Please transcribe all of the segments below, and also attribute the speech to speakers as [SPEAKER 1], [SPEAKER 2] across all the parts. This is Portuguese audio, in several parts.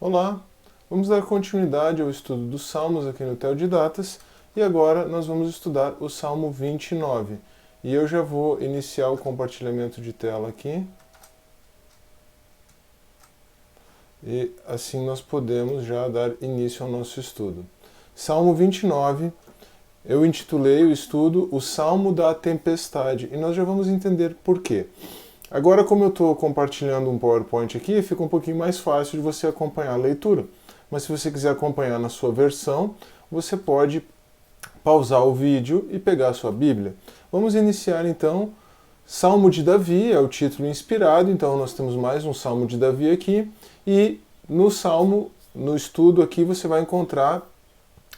[SPEAKER 1] Olá, vamos dar continuidade ao estudo dos Salmos aqui no Teodidatas e agora nós vamos estudar o Salmo 29. E eu já vou iniciar o compartilhamento de tela aqui. E assim nós podemos já dar início ao nosso estudo. Salmo 29, eu intitulei o estudo O Salmo da Tempestade e nós já vamos entender por quê. Agora, como eu estou compartilhando um PowerPoint aqui, fica um pouquinho mais fácil de você acompanhar a leitura. Mas se você quiser acompanhar na sua versão, você pode pausar o vídeo e pegar a sua Bíblia. Vamos iniciar então. Salmo de Davi é o título inspirado, então nós temos mais um Salmo de Davi aqui. E no Salmo, no estudo aqui, você vai encontrar,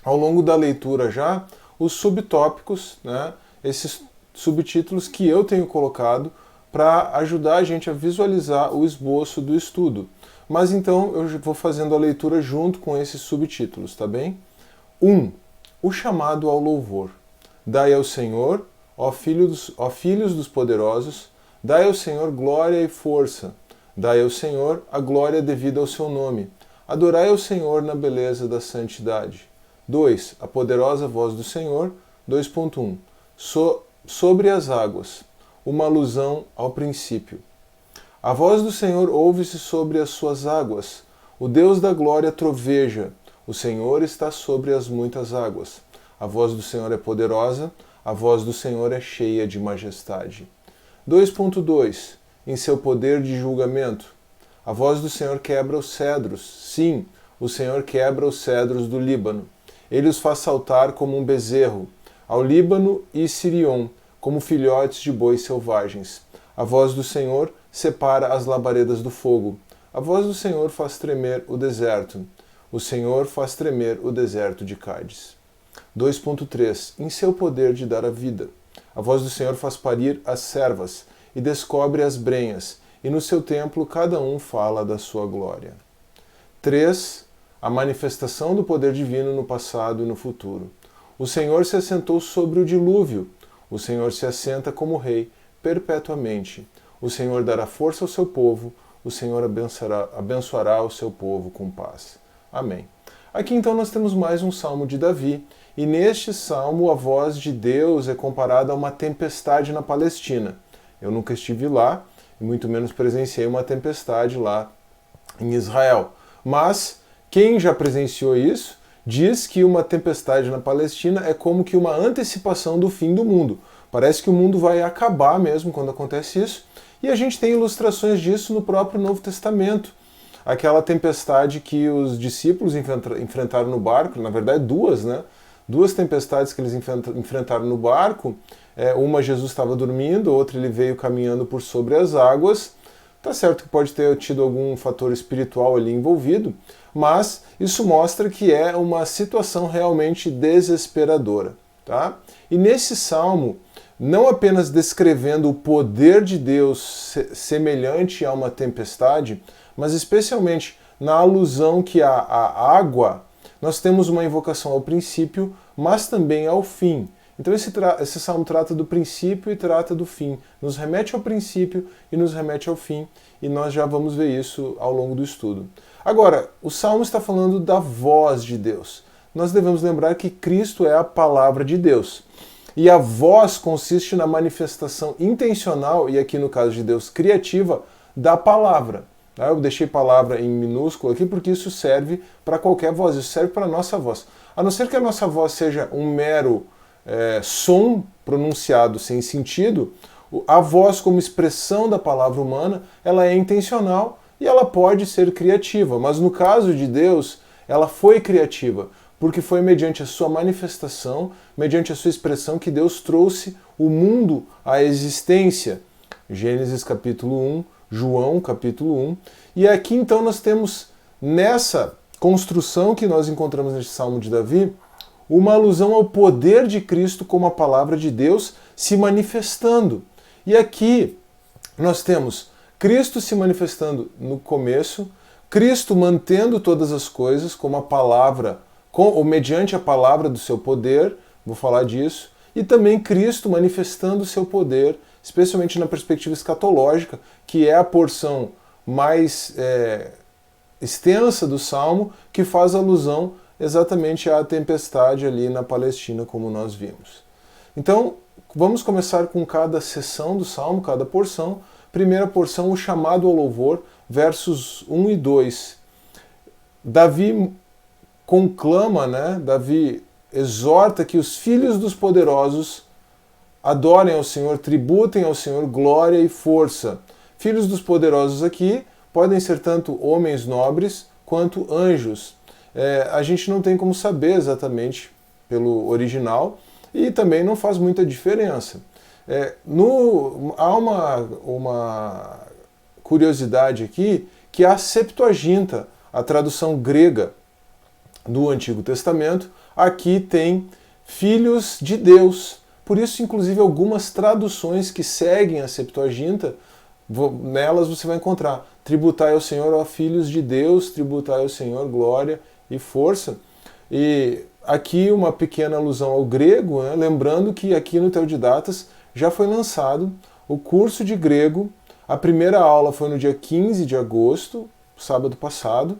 [SPEAKER 1] ao longo da leitura já, os subtópicos, né, esses subtítulos que eu tenho colocado para ajudar a gente a visualizar o esboço do estudo. Mas então eu vou fazendo a leitura junto com esses subtítulos, tá bem? 1. O chamado ao louvor. Dai ao Senhor, ó filhos dos poderosos, dai ao Senhor glória e força. Dai ao Senhor a glória devida ao seu nome. Adorai ao Senhor na beleza da santidade. 2. A poderosa voz do Senhor. 2.1. Sobre as águas. Uma alusão ao princípio. A voz do Senhor ouve-se sobre as suas águas. O Deus da glória troveja. O Senhor está sobre as muitas águas. A voz do Senhor é poderosa. A voz do Senhor é cheia de majestade. 2.2. Em seu poder de julgamento. A voz do Senhor quebra os cedros. Sim, o Senhor quebra os cedros do Líbano. Ele os faz saltar como um bezerro. Ao Líbano e Sirion, como filhotes de bois selvagens. A voz do Senhor separa as labaredas do fogo. A voz do Senhor faz tremer o deserto. O Senhor faz tremer o deserto de Cádiz. 2.3. Em seu poder de dar a vida. A voz do Senhor faz parir as servas e descobre as brenhas, e no seu templo cada um fala da sua glória. 3. A manifestação do poder divino no passado e no futuro. O Senhor se assentou sobre o dilúvio. O Senhor se assenta como rei perpetuamente. O Senhor dará força ao seu povo. O Senhor abençoará o seu povo com paz. Amém. Aqui então nós temos mais um salmo de Davi. E neste salmo a voz de Deus é comparada a uma tempestade na Palestina. Eu nunca estive lá, e muito menos presenciei uma tempestade lá em Israel. Mas quem já presenciou isso diz que uma tempestade na Palestina é como que uma antecipação do fim do mundo. Parece que o mundo vai acabar mesmo quando acontece isso. E a gente tem ilustrações disso no próprio Novo Testamento. Aquela tempestade que os discípulos enfrentaram no barco, na verdade duas, né? Duas tempestades que eles enfrentaram no barco. Uma Jesus estava dormindo, outra ele veio caminhando por sobre as águas. Tá certo que pode ter tido algum fator espiritual ali envolvido, mas isso mostra que é uma situação realmente desesperadora. Tá? E nesse salmo, não apenas descrevendo o poder de Deus semelhante a uma tempestade, mas especialmente na alusão que a água, nós temos uma invocação ao princípio, mas também ao fim. Então esse salmo trata do princípio e trata do fim. Nos remete ao princípio e nos remete ao fim. E nós já vamos ver isso ao longo do estudo. Agora, o salmo está falando da voz de Deus. Nós devemos lembrar que Cristo é a palavra de Deus. E a voz consiste na manifestação intencional, e aqui no caso de Deus, criativa, da palavra. Eu deixei palavra em minúsculo aqui porque isso serve para qualquer voz, isso serve para a nossa voz. A não ser que a nossa voz seja um mero som pronunciado sem sentido, a voz como expressão da palavra humana, ela é intencional e ela pode ser criativa. Mas no caso de Deus, ela foi criativa, porque foi mediante a sua manifestação, mediante a sua expressão, que Deus trouxe o mundo à existência. Gênesis capítulo 1, João capítulo 1. E aqui então nós temos, nessa construção que nós encontramos neste Salmo de Davi, uma alusão ao poder de Cristo como a palavra de Deus se manifestando. E aqui nós temos Cristo se manifestando no começo, Cristo mantendo todas as coisas como a palavra, ou mediante a palavra do seu poder, vou falar disso, e também Cristo manifestando o seu poder, especialmente na perspectiva escatológica, que é a porção mais extensa do Salmo que faz alusão exatamente à tempestade ali na Palestina, como nós vimos. Então, vamos começar com cada seção do Salmo, cada porção. Primeira porção, o chamado ao louvor, versos 1 e 2. Davi conclama, Davi exorta que os filhos dos poderosos adorem ao Senhor, tributem ao Senhor glória e força. Filhos dos poderosos aqui podem ser tanto homens nobres quanto anjos. A gente não tem como saber exatamente pelo original e também não faz muita diferença. Há uma curiosidade aqui que a Septuaginta, a tradução grega do Antigo Testamento, aqui tem filhos de Deus. Por isso, inclusive, algumas traduções que seguem a Septuaginta, nelas você vai encontrar: tributai ao Senhor, ó filhos de Deus, tributai ao Senhor glória e força. E aqui uma pequena alusão ao grego, lembrando que aqui no Teodidatas já foi lançado o curso de grego. A primeira aula foi no dia 15 de agosto, sábado passado.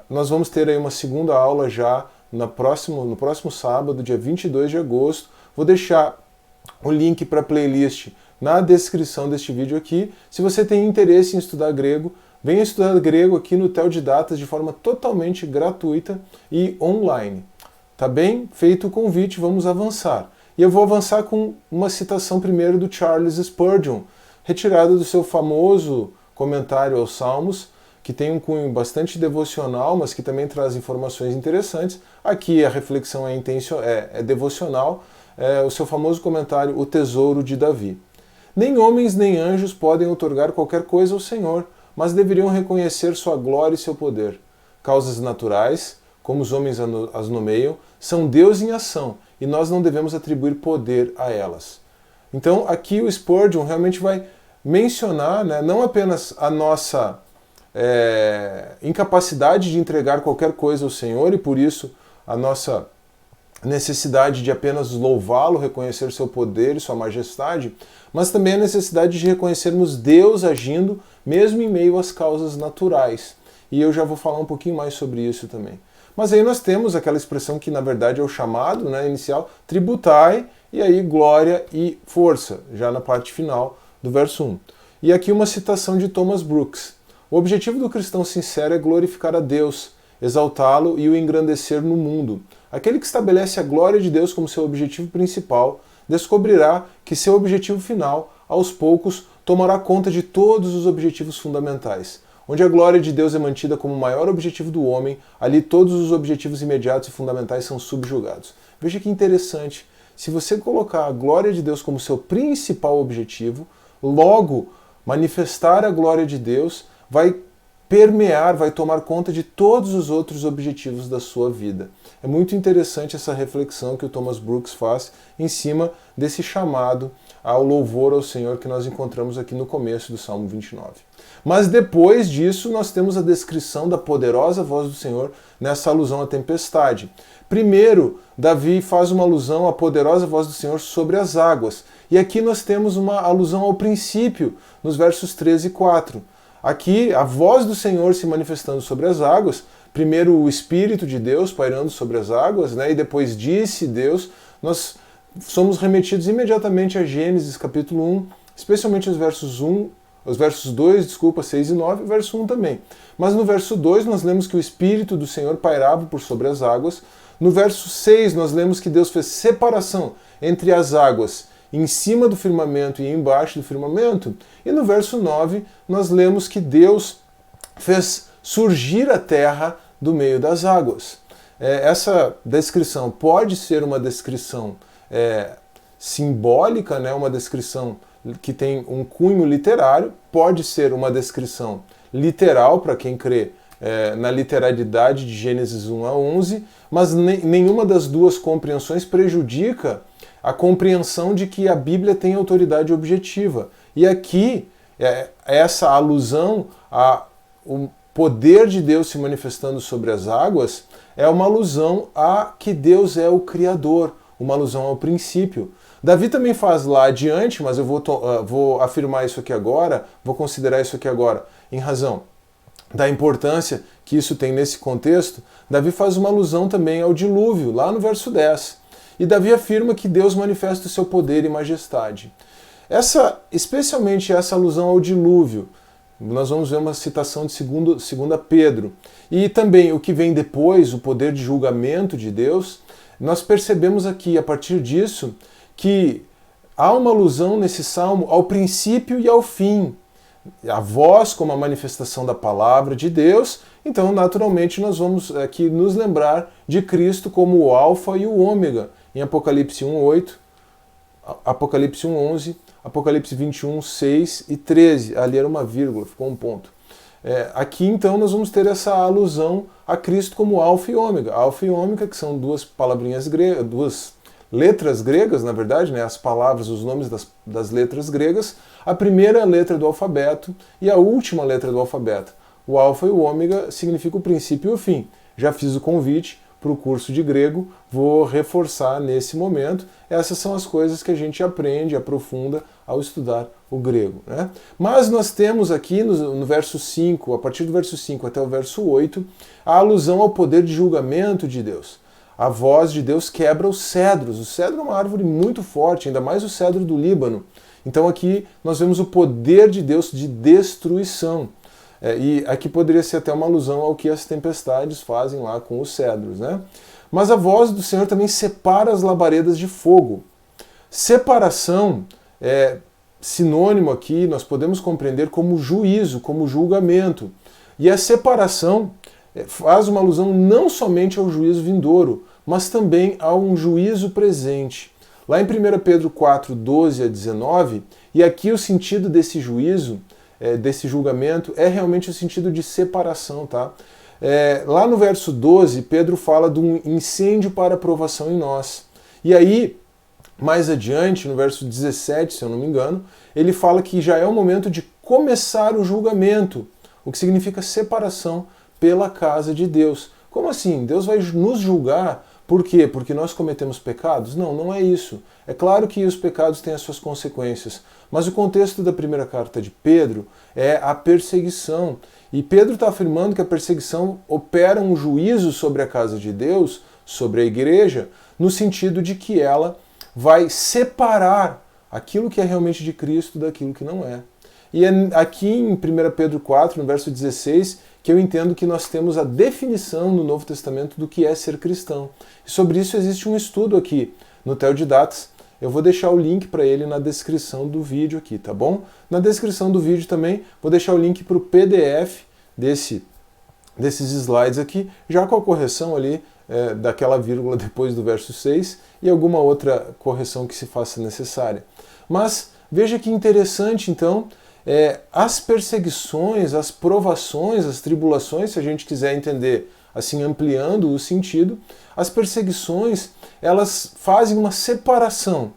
[SPEAKER 1] Nós vamos ter aí uma segunda aula já no próximo sábado, dia 22 de agosto. Vou deixar o link para a playlist na descrição deste vídeo aqui. Se você tem interesse em estudar grego, venha estudar grego aqui no Teodidatas de forma totalmente gratuita e online. Tá bem? Feito o convite, vamos avançar. E eu vou avançar com uma citação primeiro do Charles Spurgeon, retirada do seu famoso comentário aos Salmos, que tem um cunho bastante devocional, mas que também traz informações interessantes. Aqui a reflexão é devocional, o seu famoso comentário, O Tesouro de Davi. Nem homens nem anjos podem outorgar qualquer coisa ao Senhor, mas deveriam reconhecer sua glória e seu poder. Causas naturais, como os homens as nomeiam, são Deus em ação, e nós não devemos atribuir poder a elas. Então aqui o Spurgeon realmente vai mencionar, não apenas a nossa incapacidade de entregar qualquer coisa ao Senhor, e por isso a nossa necessidade de apenas louvá-lo, reconhecer seu poder e sua majestade, mas também a necessidade de reconhecermos Deus agindo mesmo em meio às causas naturais. E eu já vou falar um pouquinho mais sobre isso também. Mas aí nós temos aquela expressão que na verdade é o chamado inicial, tributai, e aí glória e força, já na parte final do verso 1. E aqui uma citação de Thomas Brooks. O objetivo do cristão sincero é glorificar a Deus, exaltá-lo e o engrandecer no mundo. Aquele que estabelece a glória de Deus como seu objetivo principal, descobrirá que seu objetivo final, aos poucos, tomará conta de todos os objetivos fundamentais. Onde a glória de Deus é mantida como o maior objetivo do homem, ali todos os objetivos imediatos e fundamentais são subjugados. Veja que interessante. Se você colocar a glória de Deus como seu principal objetivo, logo manifestar a glória de Deus vai permear, vai tomar conta de todos os outros objetivos da sua vida. É muito interessante essa reflexão que o Thomas Brooks faz em cima desse chamado ao louvor ao Senhor que nós encontramos aqui no começo do Salmo 29. Mas depois disso nós temos a descrição da poderosa voz do Senhor nessa alusão à tempestade. Primeiro, Davi faz uma alusão à poderosa voz do Senhor sobre as águas. E aqui nós temos uma alusão ao princípio, nos versos 3 e 4. Aqui, a voz do Senhor se manifestando sobre as águas, primeiro o Espírito de Deus pairando sobre as águas, e depois disse Deus, nós somos remetidos imediatamente a Gênesis capítulo 1, especialmente os versos 2, 6 e 9, e verso 1 também. Mas no verso 2 nós lemos que o Espírito do Senhor pairava por sobre as águas. No verso 6 nós lemos que Deus fez separação entre as águas em cima do firmamento e embaixo do firmamento. E no verso 9 nós lemos que Deus fez surgir a terra do meio das águas. Essa descrição pode ser uma descrição simbólica, uma descrição que tem um cunho literário, pode ser uma descrição literal para quem crê na literalidade de Gênesis 1 a 11, mas nenhuma das duas compreensões prejudica a compreensão de que a Bíblia tem autoridade objetiva. E aqui, essa alusão ao poder de Deus se manifestando sobre as águas é uma alusão a que Deus é o Criador, uma alusão ao princípio. Davi também faz lá adiante, mas eu vou afirmar isso aqui agora, vou considerar isso aqui agora, em razão da importância que isso tem nesse contexto, Davi faz uma alusão também ao dilúvio, lá no verso 10. E Davi afirma que Deus manifesta o seu poder e majestade. Especialmente essa alusão ao dilúvio, nós vamos ver uma citação de 2 Pedro. E também o que vem depois, o poder de julgamento de Deus, nós percebemos aqui, a partir disso, que há uma alusão nesse salmo ao princípio e ao fim. A voz como a manifestação da palavra de Deus, então naturalmente nós vamos aqui nos lembrar de Cristo como o alfa e o ômega, em Apocalipse 1:8, Apocalipse 1:11, Apocalipse 21:6 e 13, ali era uma vírgula, ficou um ponto. Aqui então nós vamos ter essa alusão a Cristo como alfa e ômega. Alfa e ômega, que são duas palavrinhas gregas, duas letras gregas, na verdade, né, as palavras, os nomes das letras gregas, a primeira letra do alfabeto e a última letra do alfabeto. O alfa e o ômega significa o princípio e o fim. Já fiz o convite para o curso de grego, vou reforçar nesse momento. Essas são as coisas que a gente aprende, aprofunda ao estudar o grego, né? Mas nós temos aqui no verso 5, a partir do verso 5 até o verso 8, a alusão ao poder de julgamento de Deus. A voz de Deus quebra os cedros. O cedro é uma árvore muito forte, ainda mais o cedro do Líbano. Então aqui nós vemos o poder de Deus de destruição. E aqui poderia ser até uma alusão ao que as tempestades fazem lá com os cedros, né? Mas a voz do Senhor também separa as labaredas de fogo. Separação é sinônimo aqui, nós podemos compreender como juízo, como julgamento. E a separação faz uma alusão não somente ao juízo vindouro, mas também a um juízo presente. Lá em 1 Pedro 4, 12 a 19, e aqui o sentido desse juízo, desse julgamento, é realmente o sentido de separação, tá? Lá no verso 12, Pedro fala de um incêndio para provação em nós. E aí, mais adiante, no verso 17, se eu não me engano, ele fala que já é o momento de começar o julgamento, o que significa separação pela casa de Deus. Como assim? Deus vai nos julgar? Por quê? Porque nós cometemos pecados? Não, não é isso. É claro que os pecados têm as suas consequências, mas o contexto da primeira carta de Pedro é a perseguição. E Pedro está afirmando que a perseguição opera um juízo sobre a casa de Deus, sobre a igreja, no sentido de que ela vai separar aquilo que é realmente de Cristo daquilo que não é. E é aqui em 1 Pedro 4, no verso 16, que eu entendo que nós temos a definição no Novo Testamento do que é ser cristão. E sobre isso existe um estudo aqui no Theodidates. Eu vou deixar o link para ele na descrição do vídeo aqui, tá bom? Na descrição do vídeo também vou deixar o link para o PDF desses slides aqui, já com a correção ali daquela vírgula depois do verso 6 e alguma outra correção que se faça necessária. Mas veja que interessante então, as perseguições, as provações, as tribulações, se a gente quiser entender assim, ampliando o sentido, as perseguições, elas fazem uma separação.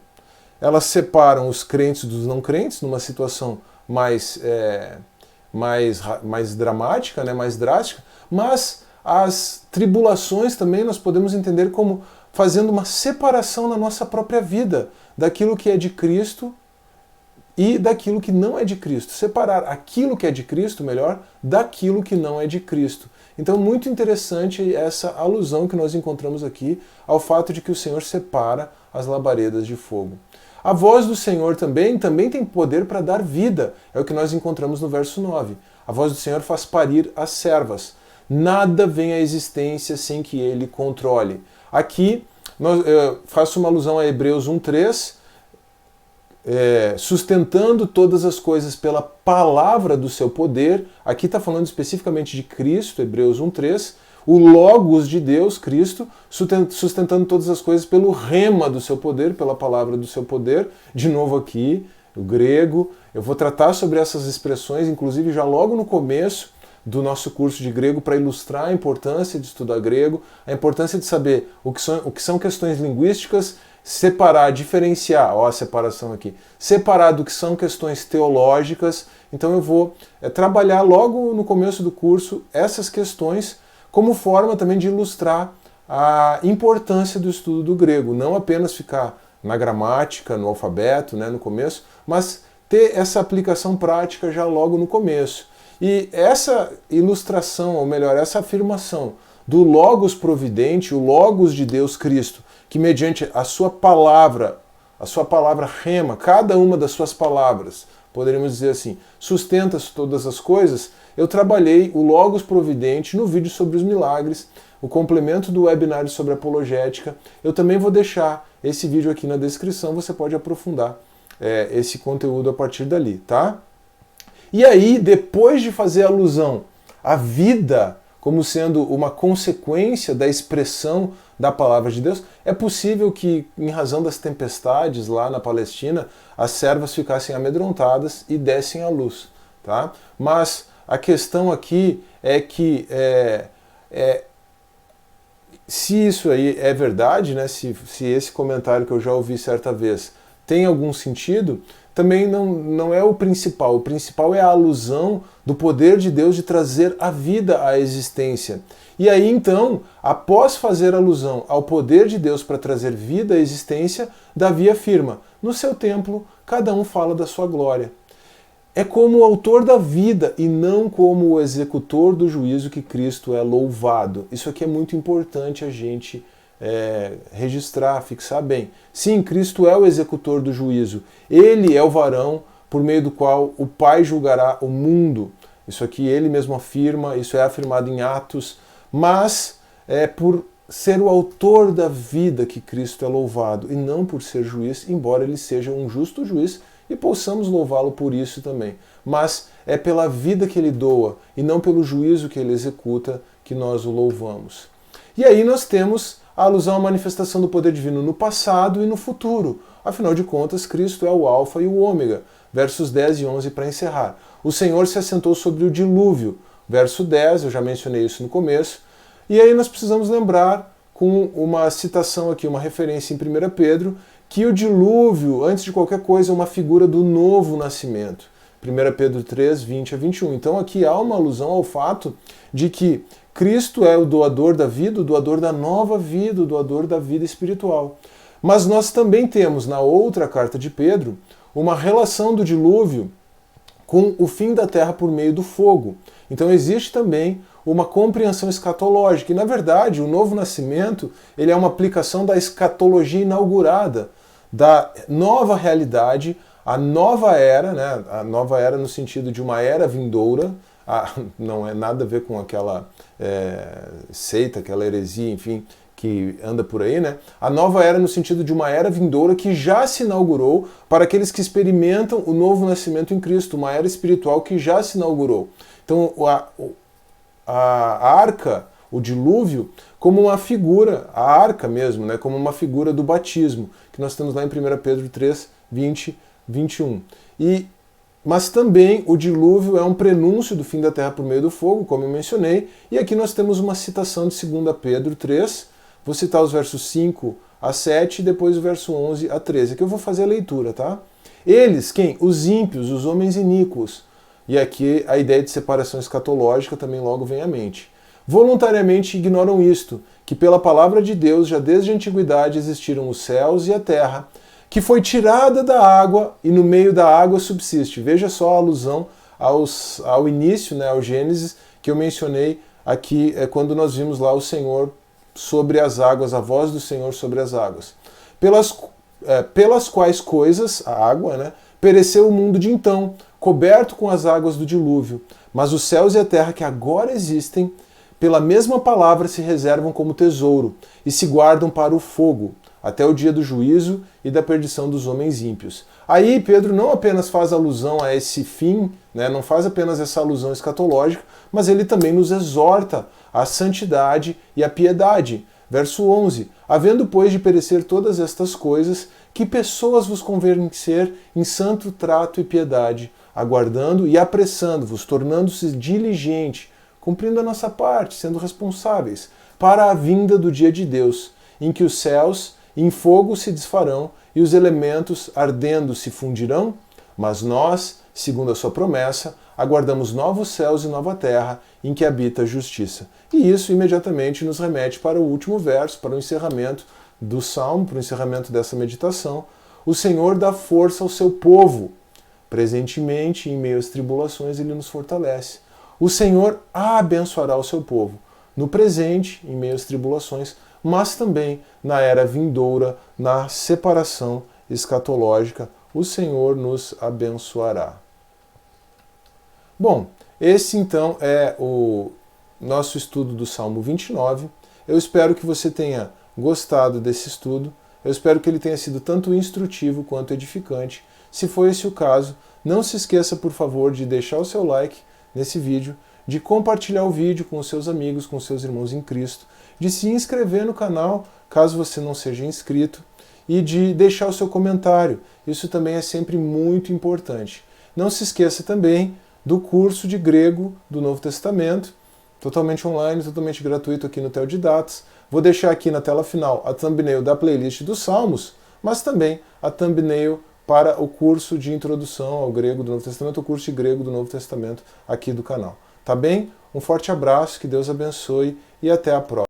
[SPEAKER 1] Elas separam os crentes dos não crentes, numa situação mais dramática, né, mais drástica, mas as tribulações também nós podemos entender como fazendo uma separação na nossa própria vida, daquilo que é de Cristo e daquilo que não é de Cristo. Separar aquilo que é de Cristo, melhor, daquilo que não é de Cristo. Então, muito interessante essa alusão que nós encontramos aqui ao fato de que o Senhor separa as labaredas de fogo. A voz do Senhor também tem poder para dar vida. É o que nós encontramos no verso 9. A voz do Senhor faz parir as servas. Nada vem à existência sem que ele controle. Aqui, eu faço uma alusão a Hebreus 1:3, sustentando todas as coisas pela palavra do seu poder. Aqui está falando especificamente de Cristo, Hebreus 1:3, o Logos de Deus, Cristo, sustentando todas as coisas pelo rema do seu poder, pela palavra do seu poder. De novo aqui, o grego. Eu vou tratar sobre essas expressões, inclusive já logo no começo do nosso curso de grego, para ilustrar a importância de estudar grego, a importância de saber o que são questões linguísticas, separar, diferenciar, ó a separação aqui, separar do que são questões teológicas. Então eu vou trabalhar logo no começo do curso essas questões como forma também de ilustrar a importância do estudo do grego, não apenas ficar na gramática, no alfabeto, né, no começo, mas ter essa aplicação prática já logo no começo. E essa ilustração, ou melhor, essa afirmação do Logos providente, o Logos de Deus Cristo, que mediante a sua palavra rema, cada uma das suas palavras, poderíamos dizer assim, sustenta todas as coisas, eu trabalhei o Logos providente no vídeo sobre os milagres, o complemento do webinário sobre apologética. Eu também vou deixar esse vídeo aqui na descrição, você pode aprofundar esse conteúdo a partir dali, tá? E aí, depois de fazer alusão à vida como sendo uma consequência da expressão da palavra de Deus, é possível que, em razão das tempestades lá na Palestina, as servas ficassem amedrontadas e dessem à luz, tá? Mas a questão aqui é que se isso aí é verdade, né, se esse comentário que eu já ouvi certa vez tem algum sentido, também não é o principal. O principal é a alusão do poder de Deus de trazer a vida à existência. E aí então, após fazer alusão ao poder de Deus para trazer vida à existência, Davi afirma: no seu templo, cada um fala da sua glória. É como o autor da vida e não como o executor do juízo que Cristo é louvado. Isso aqui é muito importante a gente registrar, fixar bem. Sim, Cristo é o executor do juízo. Ele é o varão por meio do qual o Pai julgará o mundo. Isso aqui ele mesmo afirma, isso é afirmado em Atos, mas é por ser o autor da vida que Cristo é louvado e não por ser juiz, embora ele seja um justo juiz e possamos louvá-lo por isso também. Mas é pela vida que ele doa e não pelo juízo que ele executa que nós o louvamos. E aí nós temos a alusão à manifestação do poder divino no passado e no futuro. Afinal de contas, Cristo é o Alfa e o Ômega. Versos 10 e 11 para encerrar. O Senhor se assentou sobre o dilúvio. Verso 10, eu já mencionei isso no começo. E aí nós precisamos lembrar, com uma citação aqui, uma referência em 1 Pedro, que o dilúvio, antes de qualquer coisa, é uma figura do novo nascimento. 1 Pedro 3, 20 a 21. Então aqui há uma alusão ao fato de que Cristo é o doador da vida, o doador da nova vida, o doador da vida espiritual. Mas nós também temos, na outra carta de Pedro, uma relação do dilúvio com o fim da terra por meio do fogo. Então existe também uma compreensão escatológica. E, na verdade, o novo nascimento ele é uma aplicação da escatologia inaugurada, da nova realidade, a nova era, né? A nova era no sentido de uma era vindoura, não é nada a ver com aquela seita, aquela heresia, enfim, que anda por aí, né? A nova era no sentido de uma era vindoura que já se inaugurou para aqueles que experimentam o novo nascimento em Cristo, uma era espiritual que já se inaugurou. Então, a arca, o dilúvio, como uma figura, a arca mesmo, né? Como uma figura do batismo, que nós temos lá em 1 Pedro 3, 20, 21. Mas também o dilúvio é um prenúncio do fim da terra por meio do fogo, como eu mencionei, e aqui nós temos uma citação de 2 Pedro 3, vou citar os versos 5 a 7 e depois o verso 11 a 13, aqui eu vou fazer a leitura, tá? Eles, quem? Os ímpios, os homens iníquos, e aqui a ideia de separação escatológica também logo vem à mente. Voluntariamente ignoram isto, que pela palavra de Deus já desde a antiguidade existiram os céus e a terra, que foi tirada da água e no meio da água subsiste. Veja só a alusão ao início, né, ao Gênesis, que eu mencionei aqui quando nós vimos lá o Senhor sobre as águas, a voz do Senhor sobre as águas. Pelas quais coisas, a água, né, pereceu o mundo de então, coberto com as águas do dilúvio. Mas os céus e a terra que agora existem, pela mesma palavra se reservam como tesouro e se guardam para o fogo, até o dia do juízo e da perdição dos homens ímpios. Aí Pedro não apenas faz alusão a esse fim, né, não faz apenas essa alusão escatológica, mas ele também nos exorta à santidade e à piedade. Verso 11, havendo, pois, de perecer todas estas coisas, que pessoas vos convencer em santo trato e piedade, aguardando e apressando-vos, tornando-se diligente, cumprindo a nossa parte, sendo responsáveis, para a vinda do dia de Deus, em que os céus em fogo se desfarão e os elementos ardendo se fundirão, mas nós, segundo a sua promessa, aguardamos novos céus e nova terra em que habita a justiça. E isso imediatamente nos remete para o último verso, para o encerramento do Salmo, para o encerramento dessa meditação. O Senhor dá força ao seu povo. Presentemente, em meio às tribulações, ele nos fortalece. O Senhor abençoará o seu povo, no presente, em meio às tribulações, mas também na era vindoura, na separação escatológica, o Senhor nos abençoará. Bom, esse então é o nosso estudo do Salmo 29. Eu espero que você tenha gostado desse estudo. Eu espero que ele tenha sido tanto instrutivo quanto edificante. Se for esse o caso, não se esqueça, por favor, de deixar o seu like nesse vídeo, de compartilhar o vídeo com os seus amigos, com os seus irmãos em Cristo, de se inscrever no canal, caso você não seja inscrito, e de deixar o seu comentário. Isso também é sempre muito importante. Não se esqueça também do curso de grego do Novo Testamento, totalmente online, totalmente gratuito aqui no Teodidatas. Vou deixar aqui na tela final a thumbnail da playlist dos Salmos, mas também a thumbnail para o curso de introdução ao grego do Novo Testamento, o curso de grego do Novo Testamento aqui do canal. Tá bem? Um forte abraço, que Deus abençoe e até a próxima.